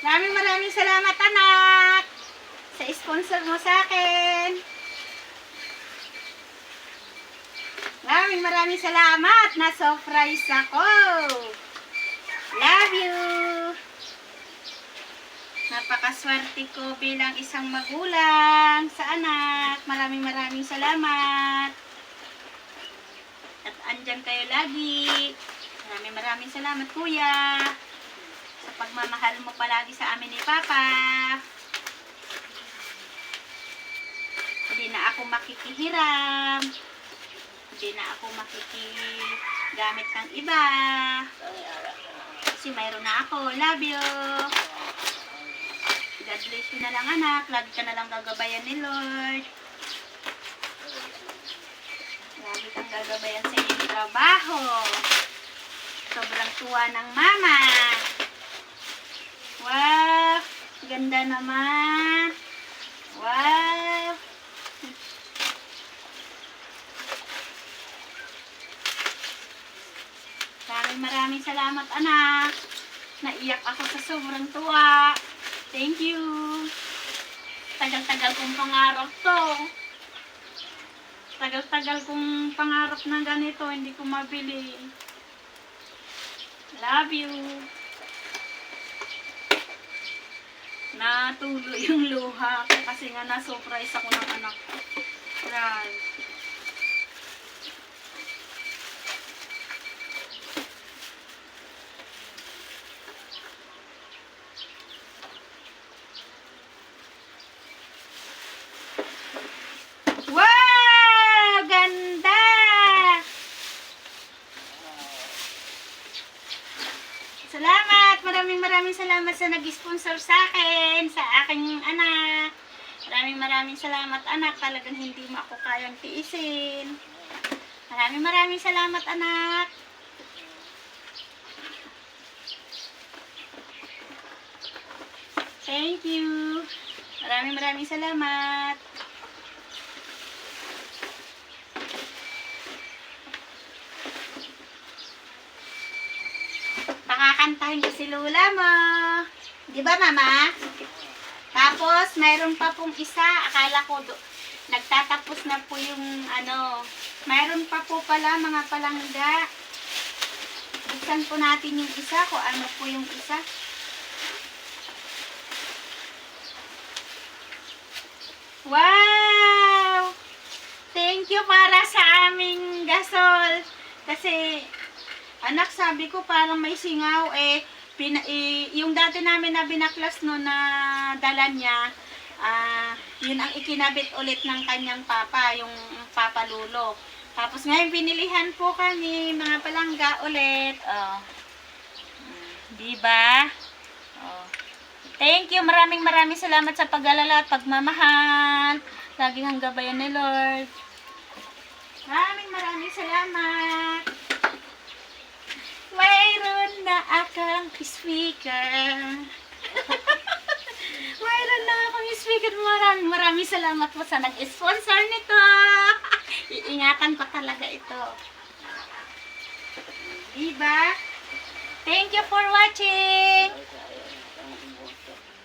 Maraming salamat, anak, sa sponsor mo sa akin. Maraming salamat. Na-surprise ako. Love you. Napakaswerte ko bilang isang magulang sa anak. Maraming salamat. At andyan kayo lagi. Maraming salamat, kuya, sa pagmamahal mo palagi sa amin ni Papa. Hindi na ako makikihiram. Hindi na ako makikigamit ng iba. Kasi mayroon na ako. Love you. God bless you na lang, anak. Lagi ka na lang gagabayan ni Lord. Lagi kang gagabayan sa iyong trabaho. Sobrang tuwa ng mama. Wow! Ganda naman. Wow! Maraming salamat, anak. Naiyak ako sa sobrang tuwa. Thank you. Tagal-tagal kong pangarap to. Tagal-tagal kong pangarap na ganito. Hindi ko mabili. Love you. Natulo yung luha ko kasi nga na-surprise ako ng anak ko. Right. Wow! Ganda! Salamat! Maraming salamat sa nag-sponsor sa akin, sa aking anak. Maraming salamat, anak. Talagang hindi mo ako kayang tiisin. Maraming salamat, anak. Thank you. Maraming salamat. Pakakantahin ko si Lula mo. Di ba, mama? Tapos, mayroon pa pong isa. Akala ko, nagtatapos na po yung ano. Mayroon pa po pala mga palangga. Buksan po natin yung isa. Kung ano po yung isa. Wow! Thank you para sa aming gasol. Kasi, anak, sabi ko parang may singaw yung dati namin na binaklas no na dala niya, yun ang ikinabit ulit ng kanyang papa, yung Papa Lulo. Tapos ngayon binilihan po kami mga palangga ulit. Oh. Diba? Oh. Thank you, maraming salamat sa pag-alala at pagmamahal. Laging ang gabayan ni Lord. Maraming salamat. Mayroon na akong speaker. Mayroon na akong speaker. Maraming salamat po sa nag-sponsor nito. Iingatan ko talaga ito. Diba? Thank you for watching.